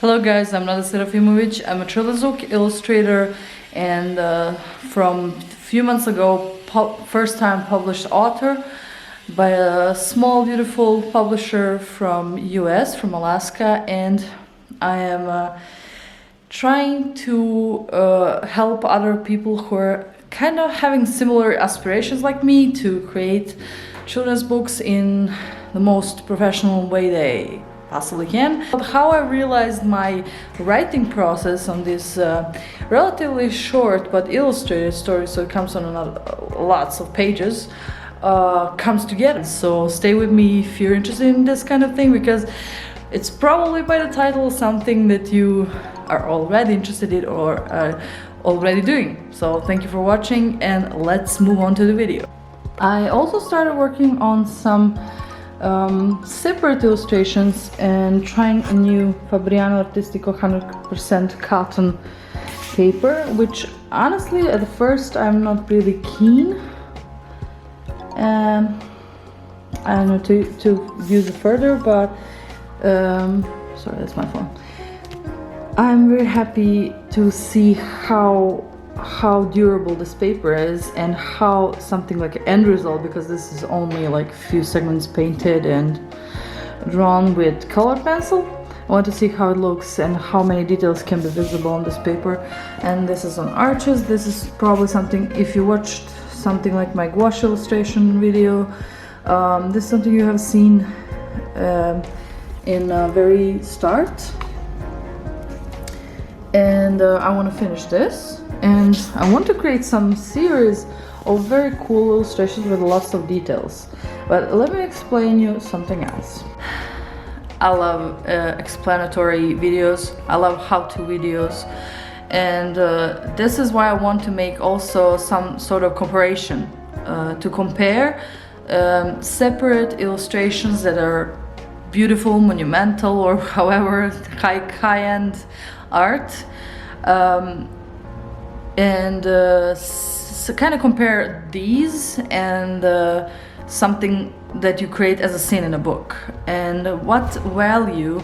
Hello guys, I'm Nada Serafimovic. I'm a children's book illustrator and from a few months ago, first time published author by a small beautiful publisher from US, from Alaska, and I am trying to help other people who are kind of having similar aspirations like me to create children's books in the most professional way they possibly can. But how I realized my writing process on this relatively short but illustrated story, so it comes on lots of pages, comes together. So stay with me if you're interested in this kind of thing, because it's probably by the title something that you are already interested in or are already doing. So thank you for watching and let's move on to the video. I also started working on some separate illustrations and trying a new Fabriano Artistico 100% cotton paper, which honestly at first I'm not really keen. I don't know to use it further, but sorry, that's my phone. I'm very happy to see how durable this paper is and how something like an end result, because this is only like a few segments painted and drawn with colored pencil. I want to see how it looks and how many details can be visible on this paper. And this is on arches. This is probably something, if you watched something like my gouache illustration video, this is something you have seen in very start. And I want to finish this. And I want to create some series of very cool illustrations with lots of details. But let me explain you something else. I love explanatory videos. I love how-to videos. And this is why I want to make also some sort of comparison to compare separate illustrations that are beautiful, monumental, or however high-end art. And so kind of compare these and something that you create as a scene in a book, and what value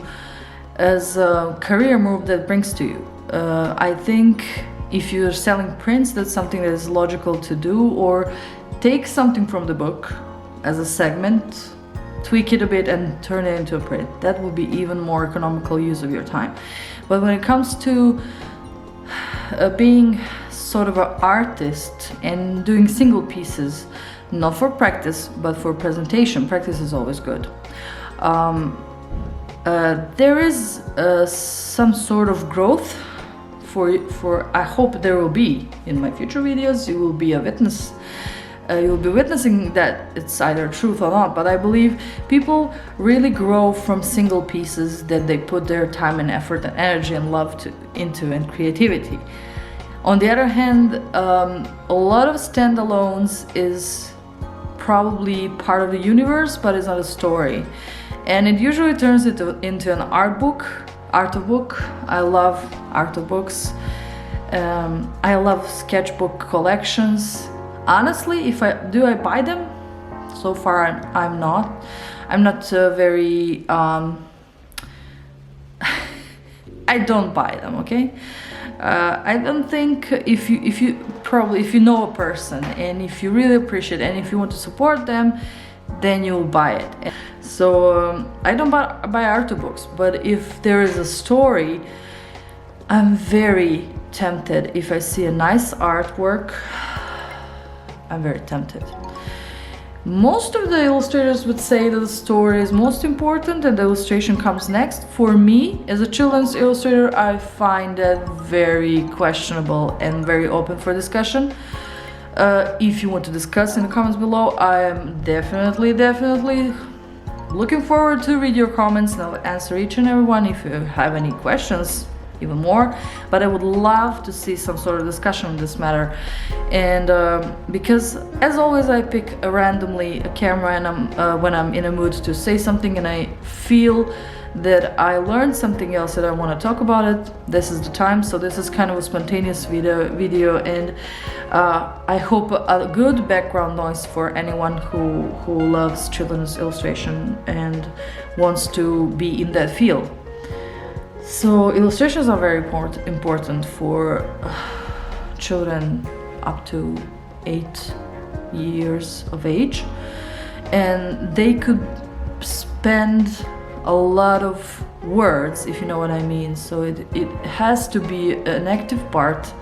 as a career move that brings to you. I think if you're selling prints, that's something that is logical to do, or take something from the book as a segment, tweak it a bit and turn it into a print. That would be even more economical use of your time. But when it comes to being sort of an artist and doing single pieces, not for practice but for presentation, practice is always good. There is some sort of growth for I hope there will be in my future videos. You will be a witness. You'll be witnessing that it's either truth or not, but I believe people really grow from single pieces that they put their time and effort and energy and love into, and creativity. On the other hand, a lot of standalones is probably part of the universe, but it's not a story. And it usually turns into an art book. I love art of books. I love sketchbook collections. Honestly, if I buy them? So far, I'm not. I'm not very. I don't buy them. Okay. I don't think if you know a person and if you really appreciate and if you want to support them, then you'll buy it. So I don't buy art books, but if there is a story, I'm very tempted. If I see a nice artwork, I'm very tempted. Most of the illustrators would say that the story is most important and the illustration comes next. For me, as a children's illustrator, I find that very questionable and very open for discussion. If you want to discuss in the comments below, I am definitely looking forward to read your comments, and I'll answer each and every one if you have any questions. Even more, but I would love to see some sort of discussion on this matter. And because as always I pick randomly a camera and when I'm in a mood to say something and I feel that I learned something else that I want to talk about it, this is the time. So this is kind of a spontaneous video, and I hope a good background noise for anyone who loves children's illustration and wants to be in that field. So illustrations are very important for children up to 8 years of age, and they could spend a lot of words, if you know what I mean. So it has to be an active part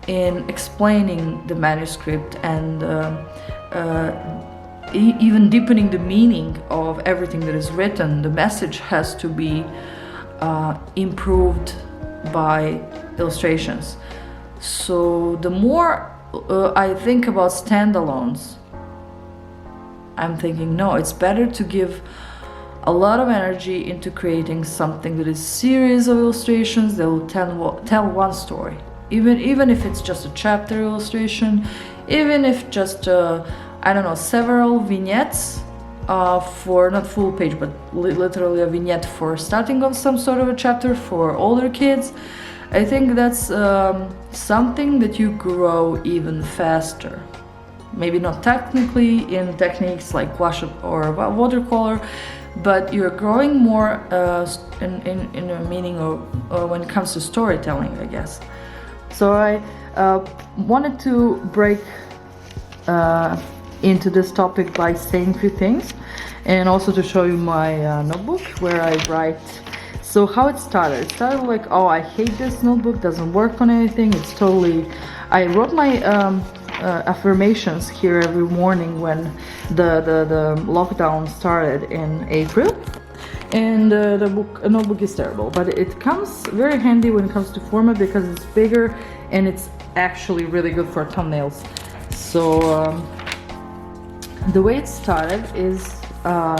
in explaining the manuscript and even deepening the meaning of everything that is written. The message has to be improved by illustrations. So the more I think about standalones, I'm thinking, no, it's better to give a lot of energy into creating something that is series of illustrations that will tell one story. Even if it's just a chapter illustration, even if just I don't know, several vignettes for not full page, but literally a vignette for starting on some sort of a chapter for older kids. I think that's something that you grow even faster. Maybe not technically in techniques like wash or watercolor, but you're growing more in a meaning of when it comes to storytelling, I guess. So I wanted to break into this topic by saying a few things, and also to show you my notebook where I write. So how it started like, oh, I hate this notebook, doesn't work on anything. It's totally, I wrote my affirmations here every morning when the lockdown started in April, and the notebook is terrible, but it comes very handy when it comes to format because it's bigger and it's actually really good for thumbnails. So the way it started is my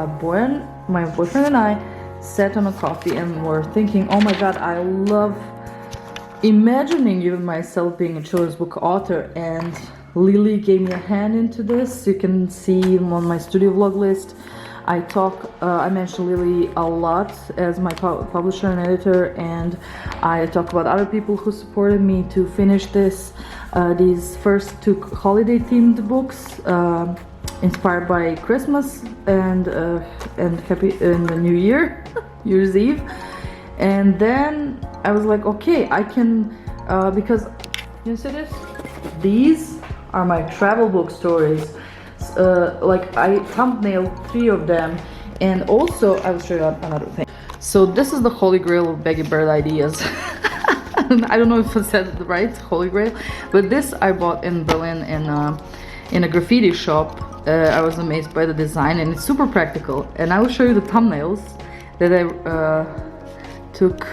boyfriend and I sat on a coffee and were thinking, oh my god, I love imagining even myself being a children's book author, and Lilly gave me a hand into this. You can see on my studio vlog list I mention Lilly a lot as my publisher and editor, and I talk about other people who supported me to finish these first 2 holiday themed books inspired by Christmas and the New Year, Year's Eve. And then I was like, okay, I can because you see this? These are my travel book stories. Like I thumbnailed 3 of them, and also I will show you another thing. So this is the holy grail of baggy bird ideas. I don't know if I said it right, holy grail, but this I bought in Berlin in a graffiti shop. I was amazed by the design, and it's super practical. And I will show you the thumbnails that I took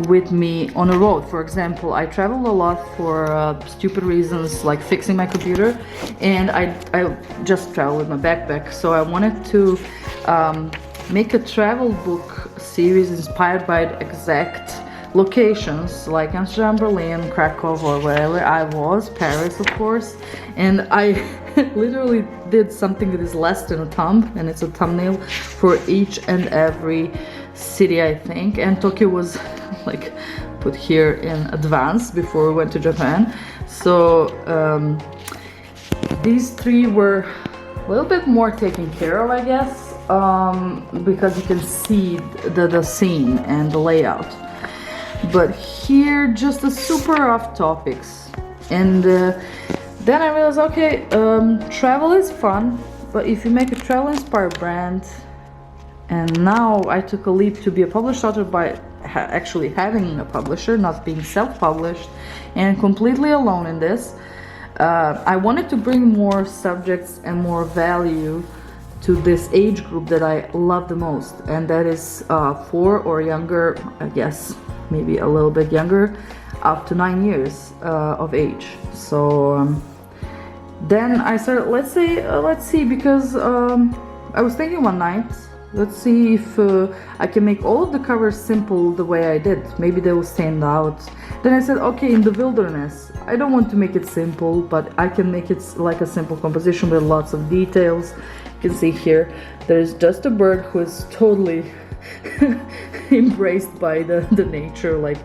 with me on a road. For example, I traveled a lot for stupid reasons like fixing my computer, and I just traveled with my backpack. So I wanted to make a travel book series inspired by the exact locations like Amsterdam, Berlin, Krakow, or wherever I was, Paris of course. And I literally did something that is less than a thumb, and it's a thumbnail for each and every city, I think. And Tokyo was like put here in advance before we went to Japan. So these 3 were a little bit more taken care of, I guess, because you can see the scene and the layout. But here, just the super off topics. And then I realized, okay, travel is fun, but if you make a travel inspired brand, and now I took a leap to be a published author by actually having a publisher, not being self-published, and completely alone in this. I wanted to bring more subjects and more value to this age group that I love the most, and that is 4 or younger, I guess, maybe a little bit younger, up to 9 years of age. So then I started, let's see, because I was thinking one night, let's see if I can make all of the covers simple the way I did. Maybe they will stand out. Then I said, okay, in the wilderness, I don't want to make it simple, but I can make it like a simple composition with lots of details. You can see here, there's just a bird who is totally embraced by the nature. Like,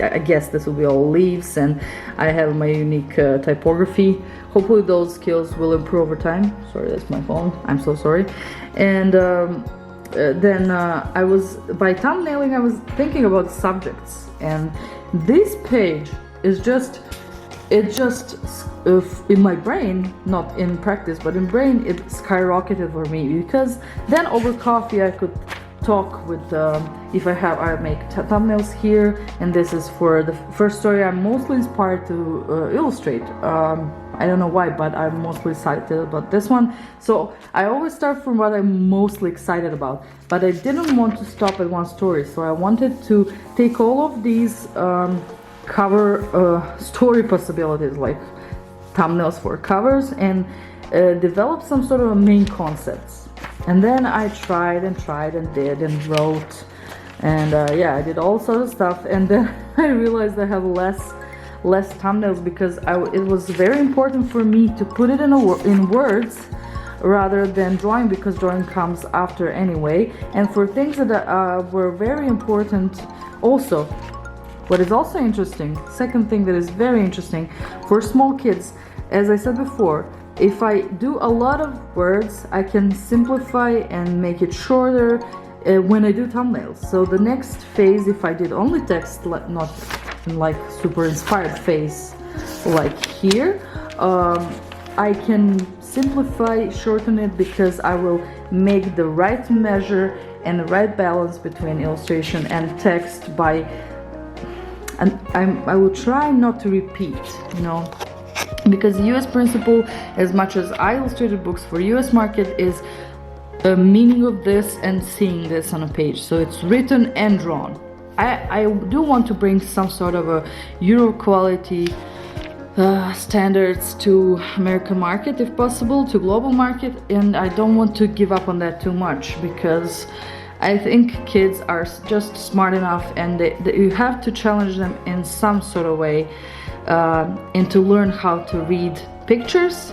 I guess this will be all leaves, and I have my unique typography. Hopefully those skills will improve over time. Sorry, that's my phone, I'm so sorry. And then I was, by thumbnailing, I was thinking about subjects, and this page is just, in my brain, not in practice, but in brain, it skyrocketed for me, because then over coffee I could talk with, if I make thumbnails here, and this is for the first story. I'm mostly inspired to illustrate. I don't know why, but I'm mostly excited about this one. So I always start from what I'm mostly excited about, but I didn't want to stop at one story, so I wanted to take all of these cover story possibilities, like thumbnails for covers, and develop some sort of main concepts. And then I tried and did and wrote, and yeah, I did all sorts of stuff, and then I realized I have less thumbnails, because it was very important for me to put it in words rather than drawing, because drawing comes after anyway. And for things that were very important also, what is also interesting, second thing that is very interesting for small kids, as I said before, if I do a lot of words, I can simplify and make it shorter when I do thumbnails. So the next phase, if I did only text, not like super inspired phase like here, I can simplify, shorten it, because I will make the right measure and the right balance between illustration and text by, and I will try not to repeat, you know, because the US principle, as much as I illustrated books for US market, is the meaning of this and seeing this on a page. So it's written and drawn. I do want to bring some sort of a Euro quality standards to American market, if possible, to global market, and I don't want to give up on that too much, because I think kids are just smart enough, and you have to challenge them in some sort of way, and to learn how to read pictures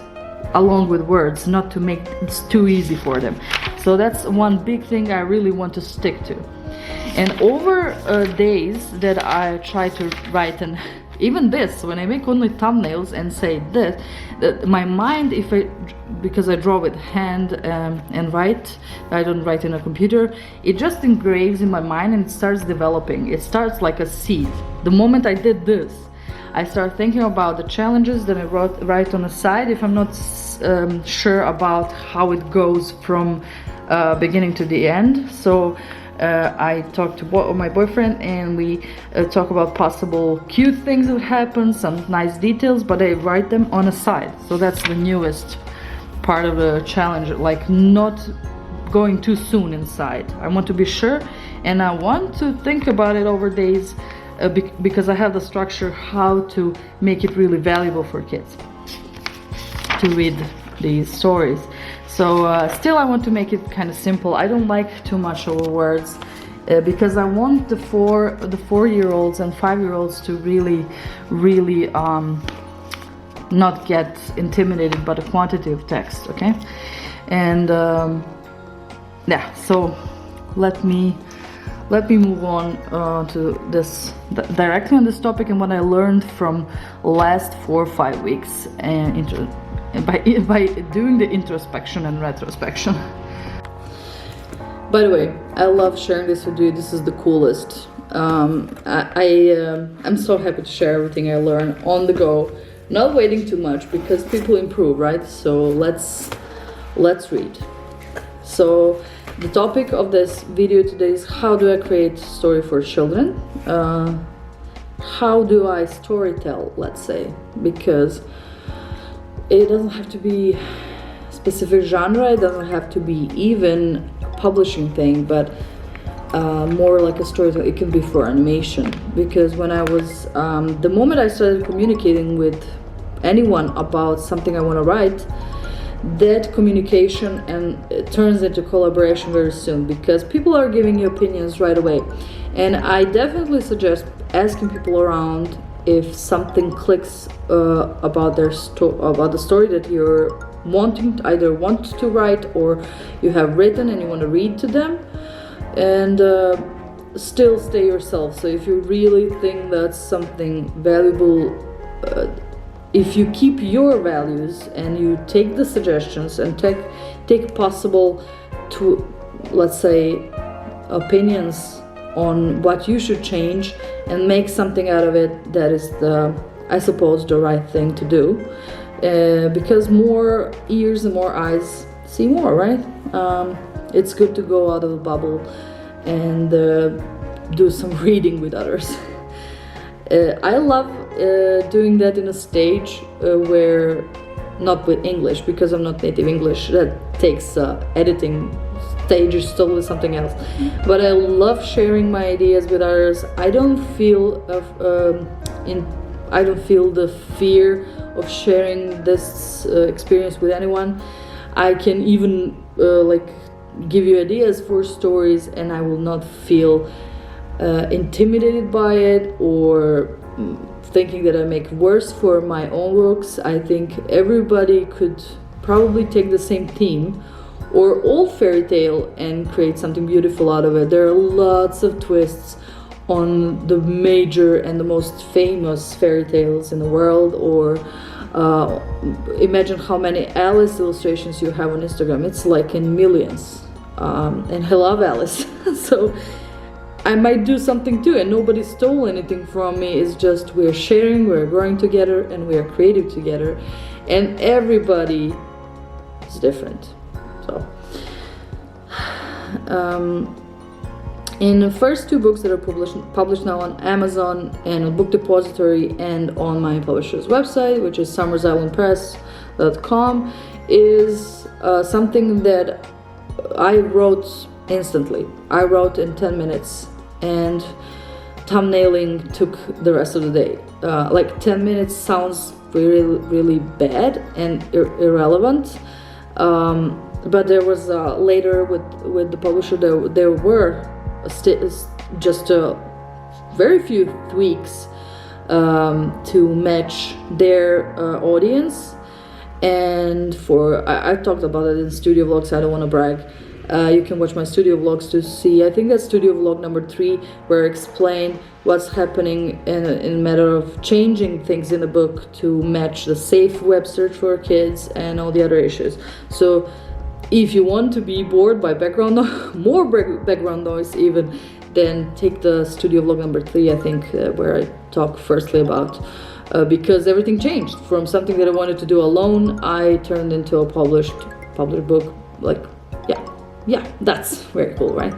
along with words, not to make it too easy for them. So that's one big thing I really want to stick to. And over days that I try to write, and even this, when I make only thumbnails and say this, my mind, because I draw with hand and write, I don't write in a computer, it just engraves in my mind and it starts developing. It starts like a seed. The moment I did this, I start thinking about the challenges that I write on the side if I'm not sure about how it goes from beginning to the end. So I talk to my boyfriend, and we talk about possible cute things that happen, some nice details, but I write them on a side. So that's the newest part of the challenge, like not going too soon inside. I want to be sure, and I want to think about it over days, because I have the structure how to make it really valuable for kids to read these stories. So still I want to make it kind of simple. I don't like too much over words, because I want the 4-year-olds and 5-year-olds to really not get intimidated by the quantity of text, okay? And yeah, so let me move on to this directly on this topic, and what I learned from last 4 or 5 weeks, and by doing the introspection and retrospection. By the way, I love sharing this with you. This is the coolest. I'm so happy to share everything I learn on the go, not waiting too much, because people improve, right? So let's read. So the topic of this video today is, how do I create story for children? How do I storytell, let's say, because it doesn't have to be a specific genre, it doesn't have to be even a publishing thing, but more like a storytell. It can be for animation, because when I was, the moment I started communicating with anyone about something I want to write, that communication and it turns into collaboration very soon, because people are giving you opinions right away. And I definitely suggest asking people around if something clicks about the story that you're either want to write or you have written and you want to read to them, and still stay yourself. So if you really think that's something valuable, if you keep your values and you take the suggestions and take possible to let's say, opinions on what you should change and make something out of it that is I suppose the right thing to do, because more ears and more eyes see more, right? It's good to go out of the bubble and do some reading with others. I love doing that in a stage where, not with English, because I'm not native English, that takes editing. Stage is totally something else. But I love sharing my ideas with others. I don't feel the fear of sharing this experience with anyone. I can even give you ideas for stories, and I will not feel intimidated by it or thinking that I make worse for my own works. I think everybody could probably take the same theme or old fairy tale and create something beautiful out of it. There are lots of twists on the major and the most famous fairy tales in the world, or imagine how many Alice illustrations you have on Instagram. It's like in millions, and I love Alice. So I might do something too, and nobody stole anything from me. It's just we're sharing, we're growing together, and we are creative together, and everybody is different. So in the first two books that are published now on Amazon and a book depository and on my publisher's website, which is summersislandpress.com, is something that I wrote instantly. I wrote in 10 minutes, and thumbnailing took the rest of the day. 10 minutes sounds really, really bad and irrelevant. But there was later with the publisher, there were just very few tweaks to match their audience. And I talked about it in studio vlogs. I don't want to brag. You can watch my studio vlogs to see. I think that's studio vlog number 3, where I explain what's happening in a matter of changing things in the book to match the safe web search for kids and all the other issues. So if you want to be bored by more background noise even, then take the studio vlog number 3, I think, where I talk firstly about because everything changed from something that I wanted to do alone. I turned into a published book. Yeah, that's very cool, right?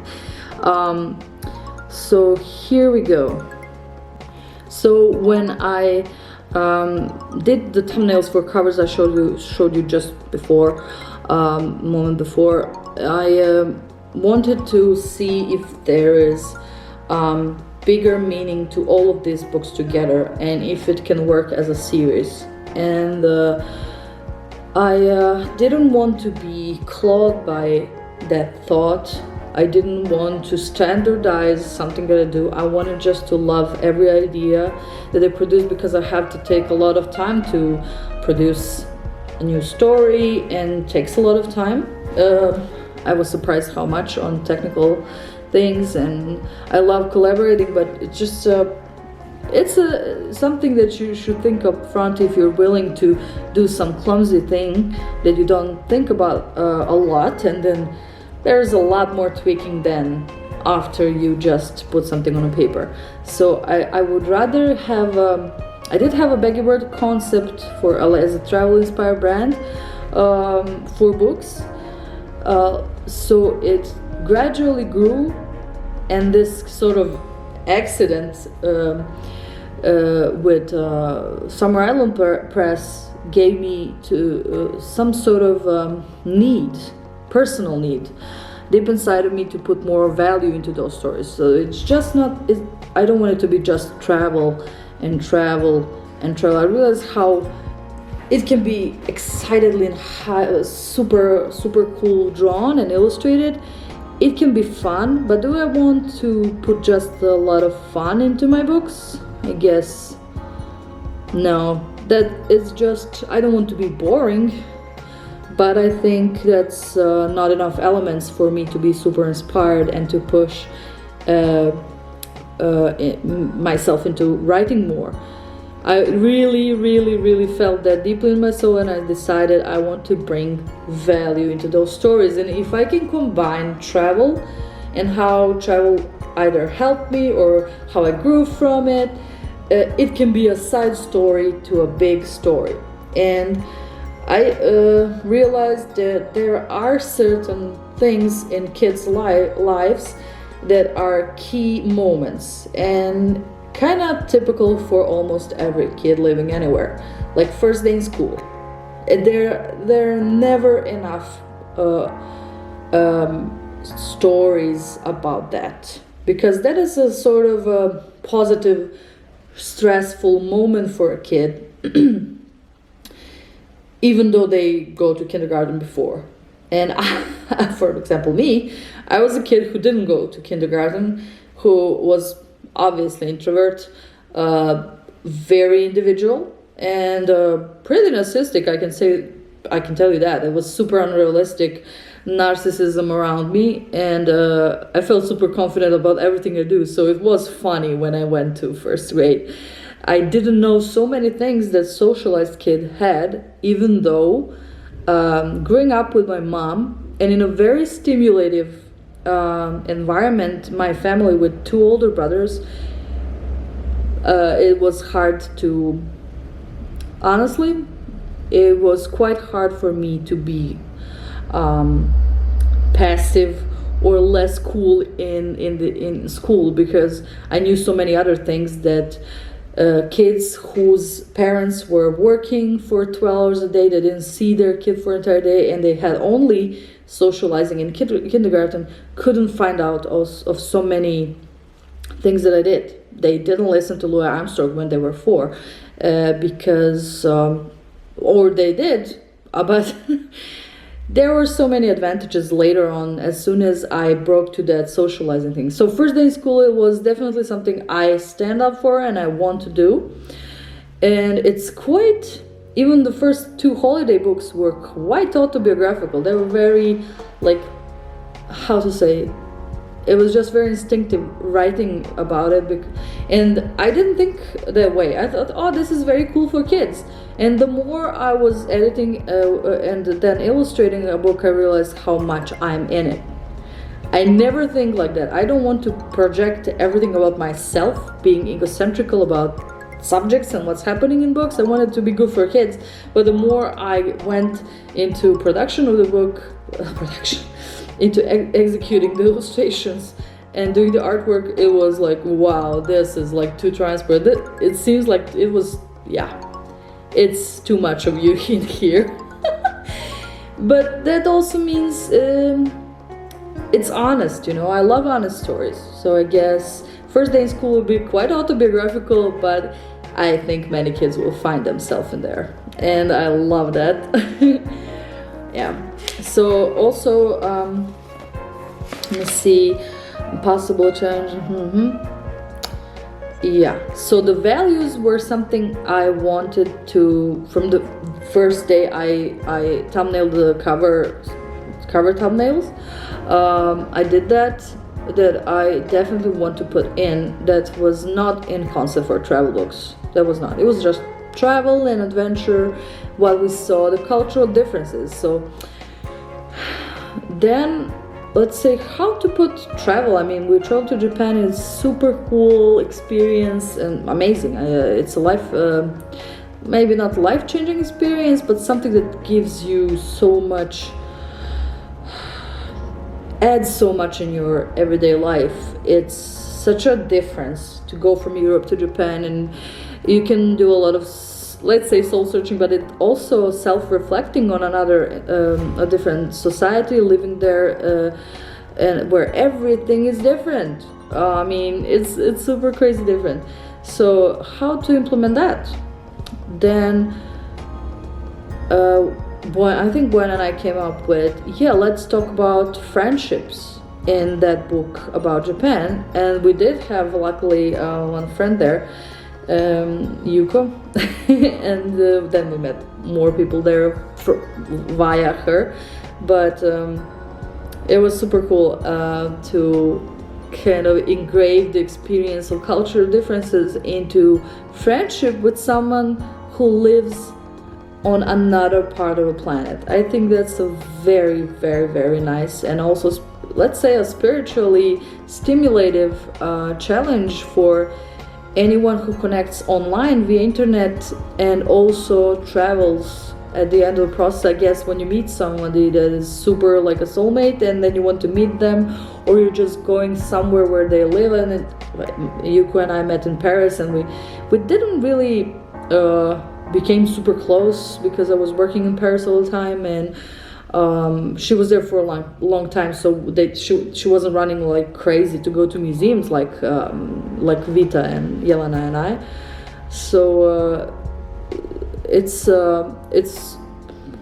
So here we go. So when I did the thumbnails for covers I showed you just before, moment before, I wanted to see if there is bigger meaning to all of these books together, and if it can work as a series. And I didn't want to be clawed by that thought. I didn't want to standardize something that I do. I wanted just to love every idea that I produce, because I have to take a lot of time to produce a new story, and takes a lot of time. I was surprised how much on technical things, and I love collaborating, but it's just it's something that you should think up front if you're willing to do some clumsy thing that you don't think about a lot, and then there's a lot more tweaking than after you just put something on a paper. So I would rather have I did have a Baggy Bird concept for as a travel inspired brand for books, so it gradually grew, and this sort of accident with Summer Island Press gave me to some sort of personal need deep inside of me to put more value into those stories. So it's just not, I don't want it to be just travel and travel and travel. I realize how it can be excitedly and super cool drawn and illustrated. It can be fun, but do I want to put just a lot of fun into my books? I guess no. That is just, I don't want to be boring, but I think that's not enough elements for me to be super inspired and to push myself into writing more. I really felt that deeply in my soul, and I decided I want to bring value into those stories. And if I can combine travel and how travel either helped me or how I grew from it, it can be a side story to a big story. And I realized that there are certain things in kids' lives that are key moments and kind of typical for almost every kid living anywhere, like first day in school. There are never enough stories about that, because that is a sort of a positive, stressful moment for a kid, even though they go to kindergarten before. And for example, me, I was a kid who didn't go to kindergarten, who was obviously introvert, very individual, and pretty narcissistic. I can tell you that. It was super unrealistic narcissism around me, and I felt super confident about everything I do. So it was funny when I went to first grade. I didn't know so many things that socialized kid had, even though growing up with my mom and in a very stimulative environment, my family with 2 older brothers, it was hard to, honestly, it was quite hard for me to be passive or less cool in school, because I knew so many other things that kids whose parents were working for 12 hours a day, they didn't see their kid for an entire day, and they had only socializing in kindergarten, couldn't find out of so many things that I did. They didn't listen to Louis Armstrong when they were 4, because, or they did, but there were so many advantages later on as soon as I broke to that socializing thing. So first day in school, it was definitely something I stand up for and I want to do. And it's quite, even the first 2 holiday books were quite autobiographical. They were very, like, how to say, it was just very instinctive writing about it. And I didn't think that way. I thought, oh, this is very cool for kids. And the more I was editing and then illustrating a book, I realized how much I'm in it. I never think like that. I don't want to project everything about myself, being egocentrical about subjects and what's happening in books. I want it to be good for kids. But the more I went into production of the book, into executing the illustrations and doing the artwork, it was like, wow, this is like too transparent. It seems like it was, yeah, it's too much of you in here. But that also means it's honest, you know. I love honest stories. So I guess first day in school will be quite autobiographical, but I think many kids will find themselves in there, and I love that. Yeah. So also, let me see, possible change. Yeah. So the values were something I wanted to, from the first day I thumbnailed the cover thumbnails. I did that I definitely want to put in, that was not in concept for travel books. That was not. It was just travel and adventure, what we saw, the cultural differences. So then, let's say, how to put travel. I mean, we traveled to Japan. It's super cool experience and amazing. It's a life, maybe not life-changing experience, but something that gives you so much, adds so much in your everyday life. It's such a difference to go from Europe to Japan, and you can do a lot of, let's say, soul searching, but it also self-reflecting on another, a different society, living there, and where everything is different. I mean, it's super crazy different. So how to implement that? Then I think Gwen and I came up with, yeah, let's talk about friendships in that book about Japan. And we did have, luckily, one friend there, Yuko, and then we met more people there via her. But it was super cool to kind of engrave the experience of cultural differences into friendship with someone who lives on another part of the planet. I think that's a very, very, very nice and also, let's say, a spiritually stimulative challenge for anyone who connects online via internet and also travels. At the end of the process, I guess, when you meet somebody that is super like a soulmate and then you want to meet them, or you're just going somewhere where they live, and Yuko and I met in Paris, and we didn't really became super close because I was working in Paris all the time, and she was there for a long time, so she wasn't running like crazy to go to museums like Vita and Yelena and I. So it's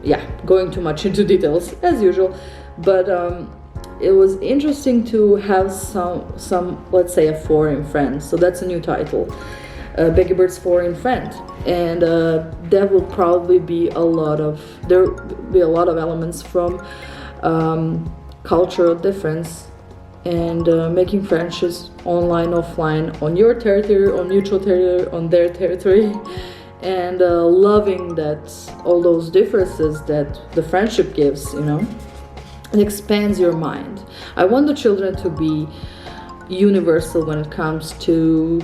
yeah, going too much into details as usual, but it was interesting to have some, let's say, a foreign friend. So that's a new title, Becky Bird's Foreign Friend, and there will probably be a lot of elements from cultural difference and making friendships online, offline, on your territory, on neutral territory, on their territory, and loving that all those differences that the friendship gives, you know, it expands your mind. I want the children to be universal when it comes to,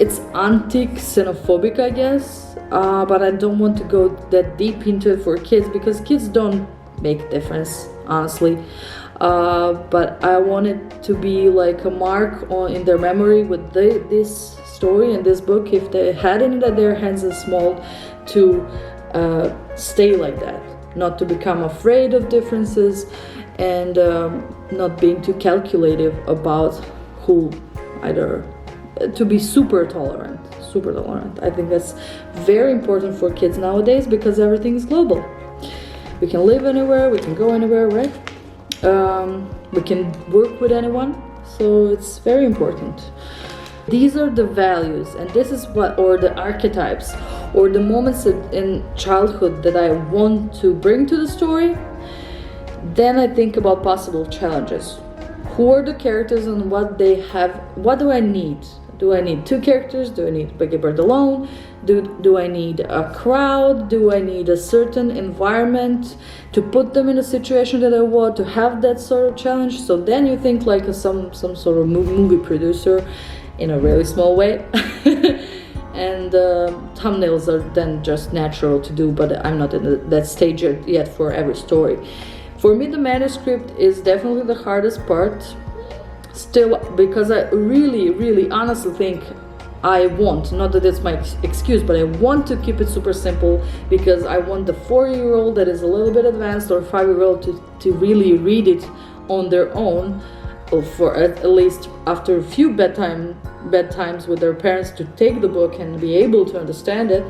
it's anti-xenophobic, I guess, but I don't want to go that deep into it for kids because kids don't make difference, honestly. But I want it to be like a mark in their memory with this story and this book, if they had it in their hands and small, to stay like that, not to become afraid of differences, and not being too calculative about who, either to be super tolerant. I think that's very important for kids nowadays because everything is global. We can live anywhere, we can go anywhere, right? We can work with anyone, so it's very important. These are the values, and this is what, or the archetypes, or the moments in childhood that I want to bring to the story. Then I think about possible challenges. Who are the characters and what they have? What do I need? Do I need two characters? Do I need Becky Bird alone? Do I need a crowd? Do I need a certain environment to put them in a situation that I want to have that sort of challenge? So then you think like some sort of movie producer in a really small way. And thumbnails are then just natural to do, but I'm not in that stage yet for every story. For me, the manuscript is definitely the hardest part still, because I really honestly think I want, not that it's my excuse, but I want to keep it super simple because I want the 4-year-old that is a little bit advanced, or 5-year-old to really read it on their own, or for at least after a few bedtimes with their parents, to take the book and be able to understand it.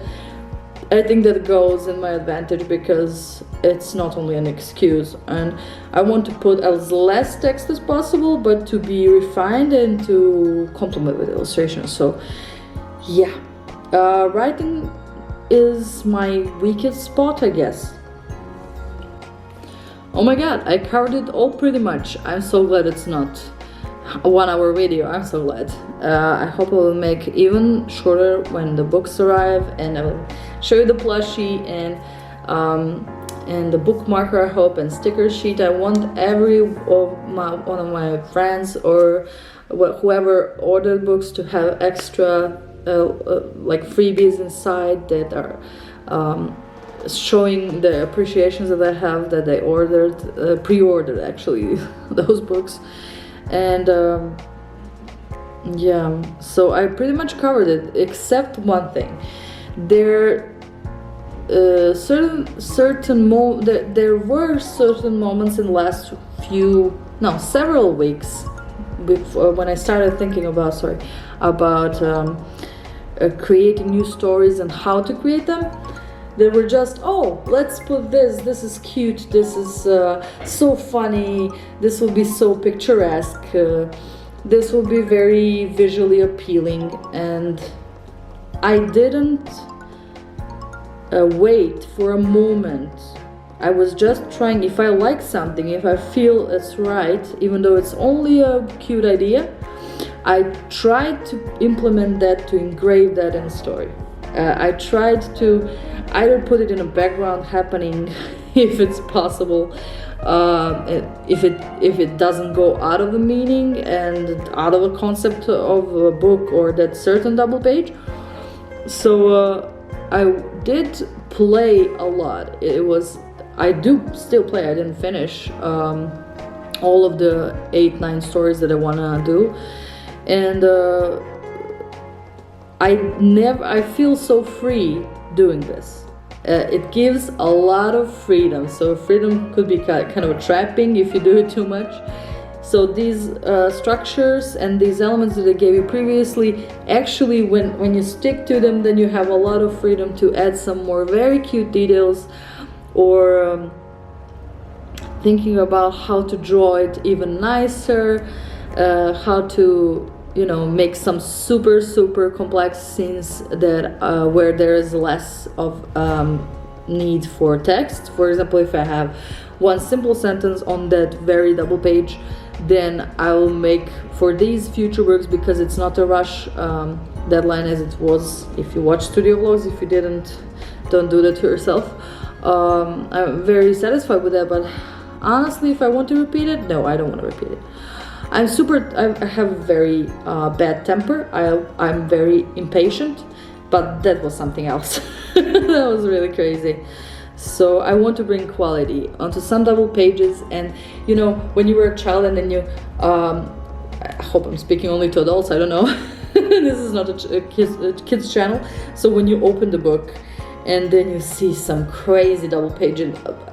I think that goes in my advantage because it's not only an excuse, and I want to put as less text as possible, but to be refined and to complement with illustrations. So yeah, writing is my weakest spot, I guess. Oh my god, I covered it all pretty much. I'm so glad it's not a 1-hour video. I'm so glad. I hope I will make even shorter when the books arrive, and I will show you the plushie and the bookmarker, I hope, and sticker sheet. I want one of my friends or whoever ordered books to have extra like freebies inside that are showing the appreciations that I have, that they ordered, pre-ordered actually, those books. And yeah, so I pretty much covered it except one thing. There were certain moments in the last several weeks before, when I started thinking about creating new stories and how to create them. They were just, oh, let's put this is cute, this is so funny, this will be so picturesque, this will be very visually appealing, and I didn't wait for a moment I was just trying, if I like something, if I feel it's right, even though it's only a cute idea, I tried to implement that, to engrave that in a story. I tried to either put it in a background happening if it's possible, if it doesn't go out of the meaning and out of the concept of a book or that certain double page. So I did play a lot. I do still play. I didn't finish all of the 8-9 stories that I wanna do, and I feel so free doing this. It gives a lot of freedom. So freedom could be kind of a trapping if you do it too much. So these structures and these elements that I gave you previously, actually when you stick to them, then you have a lot of freedom to add some more very cute details, or thinking about how to draw it even nicer, how to, you know, make some super complex scenes that where there is less of need for text. For example, if I have one simple sentence on that very double page, then I will make for these future works, because it's not a rush deadline as it was if you watch studio vlogs. If you didn't, don't do that to yourself. I'm very satisfied with that, but honestly, if I want to repeat it, no, I don't want to repeat it. I have very bad temper. I'm very impatient, but that was something else. That was really crazy. So I want to bring quality onto some double pages. And you know, when you were a child and then you, I hope I'm speaking only to adults, I don't know. This is not a kids channel. So when you open the book and then you see some crazy double page,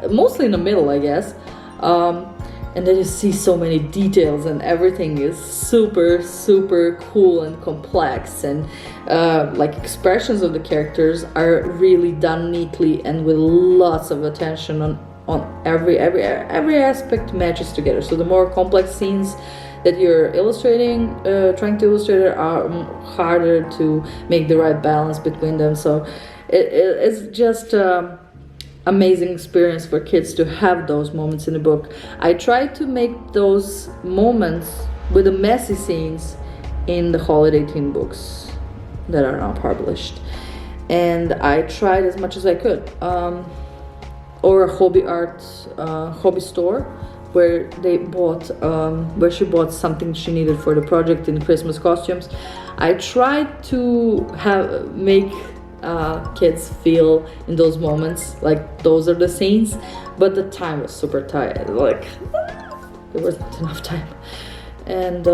mostly in the middle, I guess, and then you see so many details and everything is super cool and complex, and like expressions of the characters are really done neatly and with lots of attention on every aspect matches together. So the more complex scenes that you're illustrating, trying to illustrate, are harder to make the right balance between them. So it's just amazing experience for kids to have those moments in the book. I tried to make those moments with the messy scenes in the holiday teen books that are now published, and I tried as much as I could. Or a hobby store where she bought something she needed for the project in Christmas costumes. I tried to make kids feel in those moments like those are the scenes, but the time was super tight, like there wasn't enough time. And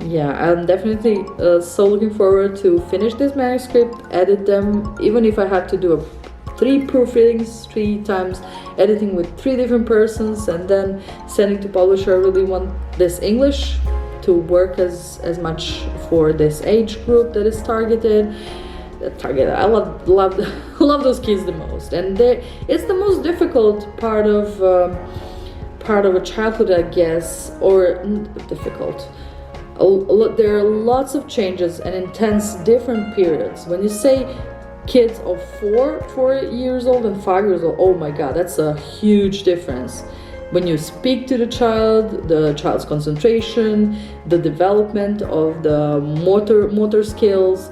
yeah, I'm definitely so looking forward to finish this manuscript, edit them, even if I have to do 3 proofreadings 3 times, editing with 3 different persons, and then sending to publisher. I really want this English to work as much for this age group that is targeted. I love those kids the most, and it's the most difficult part of a childhood, I guess, or difficult. There are lots of changes and intense different periods. When you say kids of 4 years old and 5 years old, oh my god, that's a huge difference. When you speak to the child's concentration, the development of the motor skills,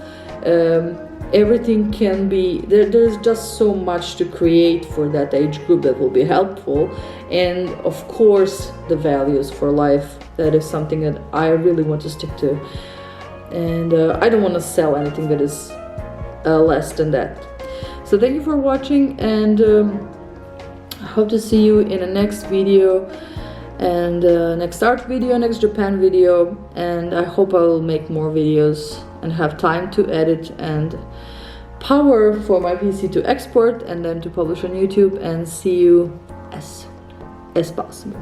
everything can be there's just so much to create for that age group that will be helpful. And of course, the values for life, that is something that I really want to stick to, and I don't want to sell anything that is less than that. So thank you for watching, and I hope to see you in the next video, and next art video, next Japan video, and I hope I will make more videos and have time to edit and power for my PC to export and then to publish on YouTube, and see you as soon as possible.